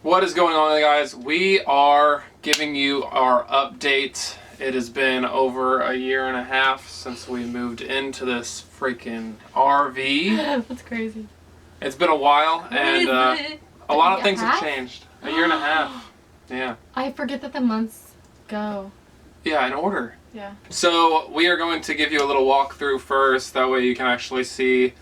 What is going on, guys? We are giving you our update. It has been over a year and a half since we moved into this freaking RV. That's crazy. It's been a while, and a lot of things have changed. A year and a half. Yeah. I forget that the months go. Yeah, in order. Yeah. So we are going to give you a little walkthrough first. That way you can actually see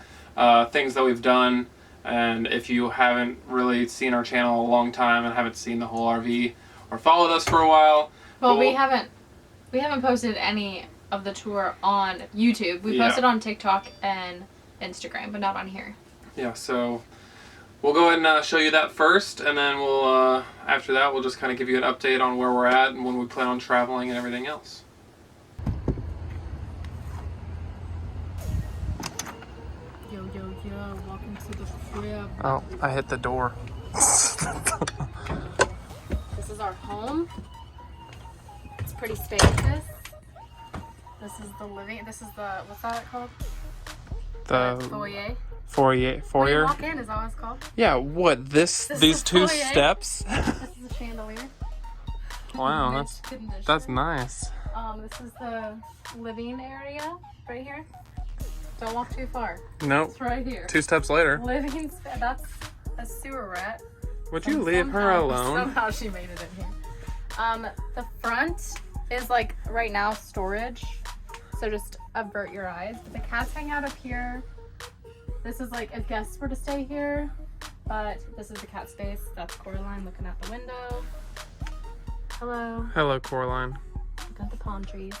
things that we've done. And if you haven't really seen our channel a long time and haven't seen the whole RV or followed us for a while, well, we haven't posted any of the tour on YouTube. We posted on TikTok and Instagram, but not on here. Yeah, so we'll go ahead and show you that first, and then we'll after that we'll just kind of give you an update on where we're at and when we plan on traveling and everything else. Welcome to the crib. Oh, I hit the door. This is our home. It's pretty spacious. This is the living. This is the, what's that called? The foyer. Foyer. When you walk in, is that what it's called? Yeah. What? These two foyer. steps? This is a chandelier. Wow, that's nice. This is the living area right here. Don't walk too far. Nope. It's right here. 2 steps later. Living. That's a sewer rat. Would you leave her alone? Somehow she made it in here. The front is like right now storage, so just avert your eyes. But the cats hang out up here. This is like if guests were to stay here, but this is the cat space. That's Coraline looking out the window. Hello. Hello, Coraline. Look at the palm trees.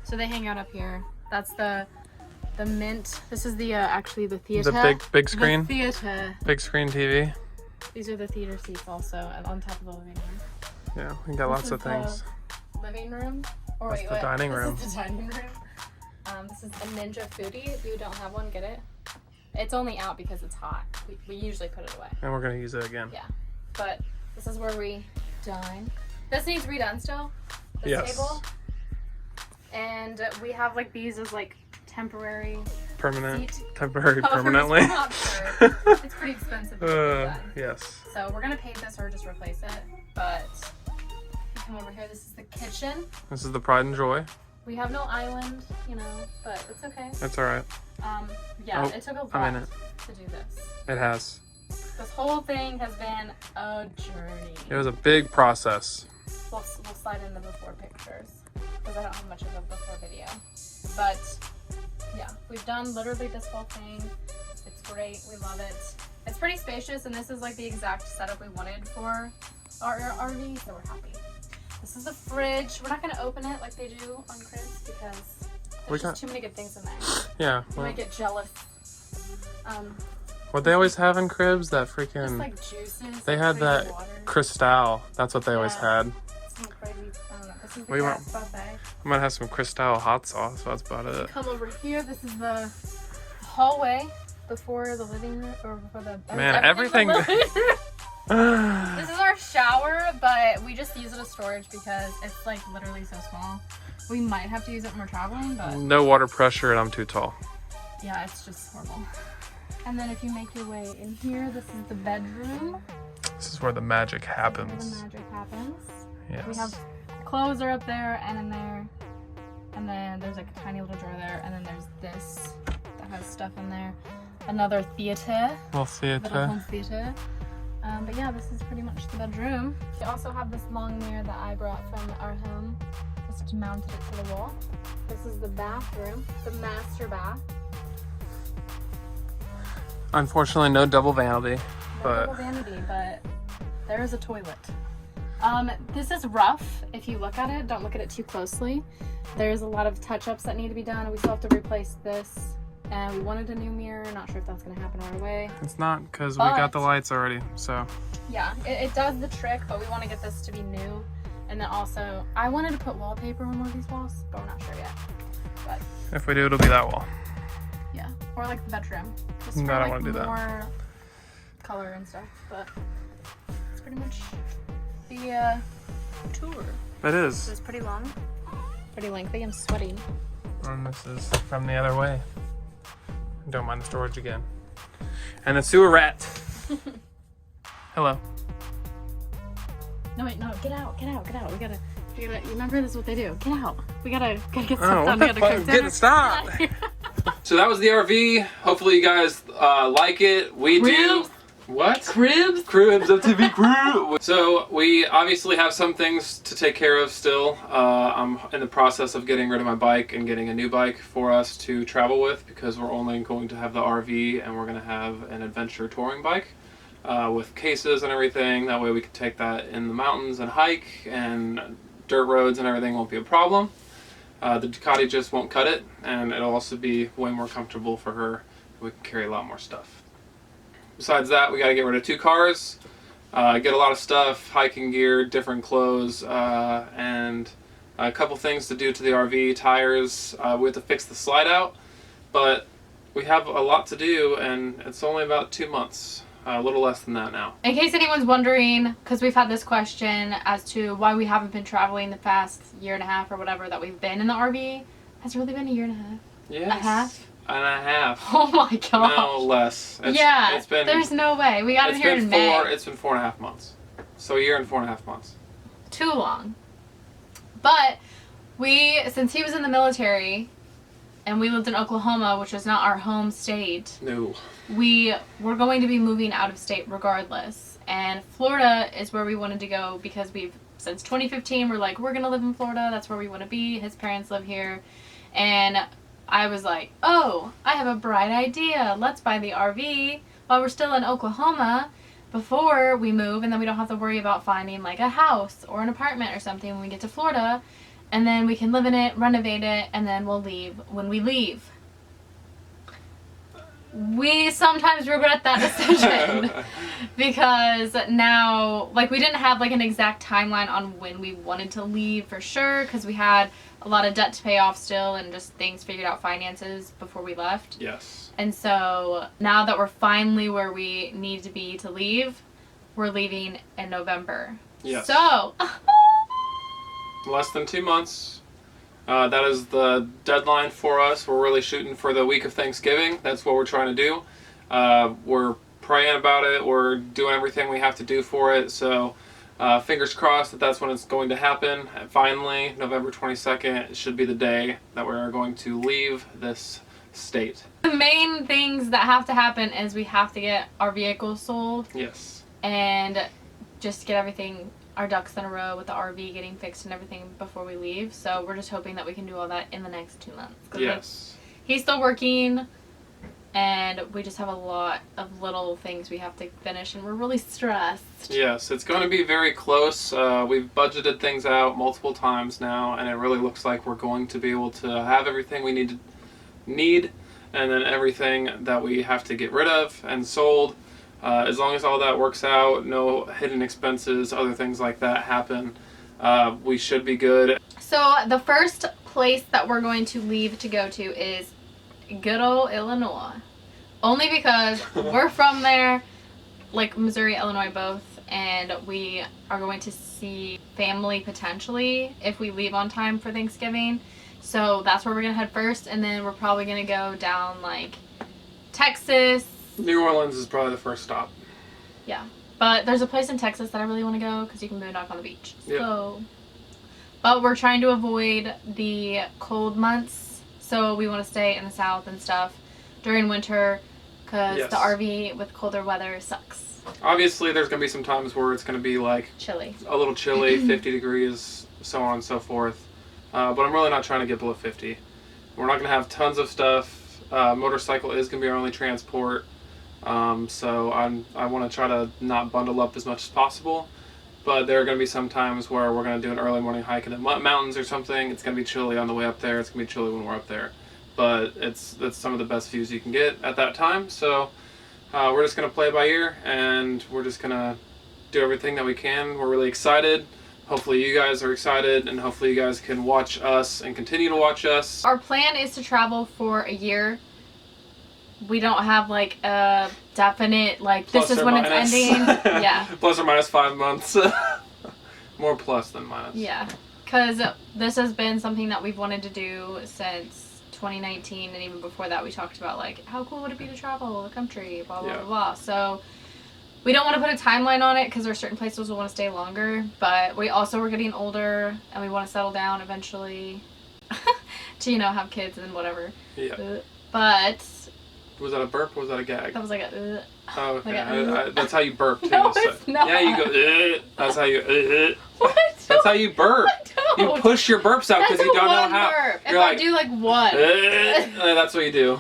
So they hang out up here. That's the mint. This is the actually the theater. The big screen. The theater. Big screen TV. These are the theater seats also, and on top of the living room. Yeah, we got lots of things. Living room. Or That's wait, the dining room. This is the dining room. This is a Ninja Foodie. If you don't have one, get it. It's only out because it's hot. We usually put it away. And we're gonna use it again. Yeah, but this is where we dine. This needs redone still. This table. And we have like these as like temporary. Permanently. I'm not sure. It's pretty expensive to do that. Yes. So we're gonna paint this or just replace it. But if you come over here, this is the kitchen. This is the pride and joy. We have no island, you know, but it's okay. That's all right. Yeah, it took a lot to do this. It has. This whole thing has been a journey. It was a big process. We'll slide in the before pictures because I don't have much of a before video. But yeah, we've done literally this whole thing. It's great. We love it. It's pretty spacious, and this is like the exact setup we wanted for our RV, so we're happy. This is the fridge. We're not going to open it like they do on cribs because there's just too many good things in there. Yeah. You might get jealous. What they always have in cribs, that freaking... Just like juices. They had that Cristal. That's what they always had. Some crazy, I don't know. This is the gas buffet. I might have some Cristal hot sauce. That's about it. Come over here. This is the hallway before the living room, or before the... Man, everything... This is our shower, but we just use it as storage because it's like literally so small. We might have to use it when we're traveling, but... No water pressure, and I'm too tall. Yeah, it's just horrible. And then if you make your way in here, this is the bedroom. This is where the magic happens. Where the magic happens. Yes. We have clothes are up there and in there. And then there's like a tiny little drawer there. And then there's this that has stuff in there. Another theater. Little theater. Little home theater. But yeah, this is pretty much the bedroom. We also have this long mirror that I brought from our home. Just mounted it to the wall. This is the bathroom. The master bath. Unfortunately, no double vanity. Double vanity, but there is a toilet. This is rough. If you look at it, don't look at it too closely. There's a lot of touch-ups that need to be done. We still have to replace this. And we wanted a new mirror. Not sure if that's going to happen right away. It's not, because we got the lights already, so. Yeah, it does the trick, but we want to get this to be new. And then also, I wanted to put wallpaper on one of these walls, but we're not sure yet. But if we do, it'll be that wall. Yeah, or like the bedroom. Just no, for, I don't like, want to do that. More color and stuff, but it's pretty much the tour. It is. So it's pretty long, pretty lengthy. I'm sweating. And this is from the other way. Don't mind the storage again. And the sewer rat. Hello. No, wait, no, get out. We gotta, you remember this is what they do. Get out. We gotta get stuff Oh, done. what We the gotta fuck? cook dinner. Stop. So that was the RV. Hopefully you guys like it. We do. What? Cribs. MTV crib. So we obviously have some things to take care of still. I'm in the process of getting rid of my bike and getting a new bike for us to travel with, because we're only going to have the RV and we're going to have an adventure touring bike with cases and everything. That way we can take that in the mountains and hike, and dirt roads and everything won't be a problem. The Ducati just won't cut it, and it'll also be way more comfortable for her. We can carry a lot more stuff. Besides that, we got to get rid of 2 cars, get a lot of stuff, hiking gear, different clothes, and a couple things to do to the RV, tires. We have to fix the slide out, but we have a lot to do, and it's only about 2 months, a little less than that now. In case anyone's wondering, because we've had this question as to why we haven't been traveling the past year and a half or whatever that we've been in the RV. Has it really been a year and a half? Yes. A half? And a half. Oh my gosh. No, less. It's been, there's no way. We got in here in May. It's been 4.5 months. So a year and 4.5 months. Too long. But since he was in the military and we lived in Oklahoma, which was not our home state, No. we were going to be moving out of state regardless. And Florida is where we wanted to go because since 2015, we're like, we're going to live in Florida. That's where we want to be. His parents live here. And I was like, oh, I have a bright idea. Let's buy the RV while we're still in Oklahoma before we move, and then we don't have to worry about finding like a house or an apartment or something when we get to Florida, and then we can live in it, renovate it, and then we'll leave when we leave. We sometimes regret that decision because now, like, we didn't have like an exact timeline on when we wanted to leave for sure, because we had a lot of debt to pay off still and just things figured out, finances, before we left. Yes. And so now that we're finally where we need to be to leave, we're leaving in November. Yes. So less than 2 months. That is the deadline for us. We're really shooting for the week of Thanksgiving. That's what we're trying to do. We're praying about it. We're doing everything we have to do for it. So fingers crossed that that's when it's going to happen. And finally, November 22nd should be the day that we're going to leave this state. the main things that have to happen is we have to get our vehicle sold. Yes. And just get everything, our ducks in a row with the RV getting fixed and everything before we leave. So we're just hoping that we can do all that in the next 2 months. Yes. He's still working, and we just have a lot of little things we have to finish, and we're really stressed. Yes, it's going to be very close. We've budgeted things out multiple times now, and it really looks like we're going to be able to have everything we need, and then everything that we have to get rid of and sold. As long as all that works out, no hidden expenses, other things like that happen, we should be good. So the first place that we're going to leave to go to is good old Illinois. Only because we're from there, like Missouri, Illinois both, and we are going to see family potentially if we leave on time for Thanksgiving. So that's where we're going to head first, and then we're probably going to go down like Texas. New Orleans is probably the first stop. Yeah. But there's a place in Texas that I really want to go because you can boondock on the beach. Yep. So, but we're trying to avoid the cold months, so we want to stay in the south and stuff during winter because Yes. the RV with colder weather sucks. Obviously, there's going to be some times where it's going to be like Chilly. a little chilly, 50 degrees, so on and so forth. But I'm really not trying to get below 50. We're not going to have tons of stuff. Motorcycle is going to be our only transport. So I want to try to not bundle up as much as possible. But there are going to be some times where we're going to do an early morning hike in the mountains or something. It's going to be chilly on the way up there. It's going to be chilly when we're up there. But that's some of the best views you can get at that time. So we're just going to play it by ear, and we're just going to do everything that we can. We're really excited. Hopefully you guys are excited, and hopefully you guys can watch us and continue to watch us. Our plan is to travel for a year. We don't have like a definite, like, Plus this is or when minus. it's ending. Yeah. Plus or minus 5 months. More plus than minus. Yeah. Because this has been something that we've wanted to do since 2019, and even before that we talked about like how cool would it be to travel the country, blah blah Yeah. blah blah. So We don't want to put a timeline on it because there are certain places we want to stay longer, but we also are getting older and we want to settle down eventually to, you know, have kids and whatever. Yeah. But was that a burp or was that a gag? that was like a Oh, okay. Like that's how you burp too. No, so. it's not. Yeah, you go. That's how you. What? That's how you burp. You Don't. push your burps out because That's you don't know one how. burp. If You're I like, do like one. That's what you do.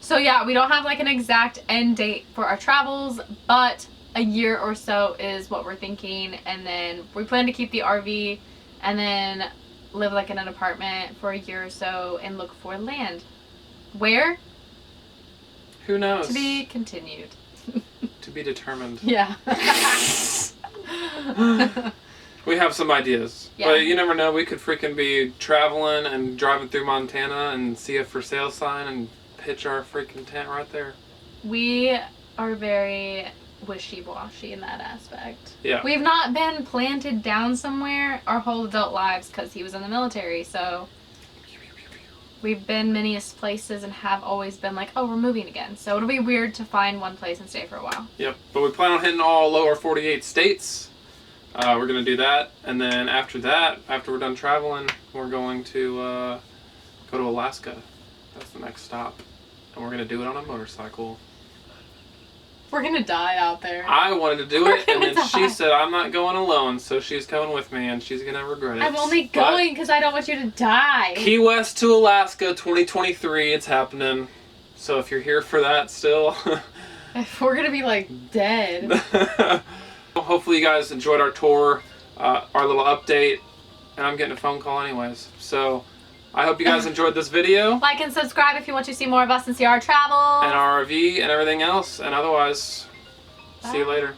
So yeah, we don't have like an exact end date for our travels, but a year or so is what we're thinking, and then we plan to keep the RV and then live like in an apartment for a year or so and look for land. Where? Who knows? To be continued. To be determined. Yeah. We have some ideas. Yeah. But you never know. We could freaking be traveling and driving through Montana and see a for sale sign and pitch our freaking tent right there. We are very wishy-washy in that aspect. Yeah. We've not been planted down somewhere our whole adult lives because he was in the military, so we've been many places and have always been like, oh, we're moving again. So it'll be weird to find one place and stay for a while. Yep. But we plan on hitting all lower 48 states. We're going to do that. And then after that, after we're done traveling, we're going to go to Alaska. That's the next stop. And we're going to do it on a motorcycle. We're gonna die out there. I wanted to do it, and then die. she said, I'm not going alone, so she's coming with me, and she's going to regret it. I'm only going because I don't want you to die. Key West to Alaska 2023, it's happening. So if you're here for that still. If we're gonna be like dead. Hopefully you guys enjoyed our tour, our little update, and I'm getting a phone call anyways. So I hope you guys enjoyed this video. Like and subscribe if you want to see more of us and see our travels. And our RV and everything else. And otherwise, see you later.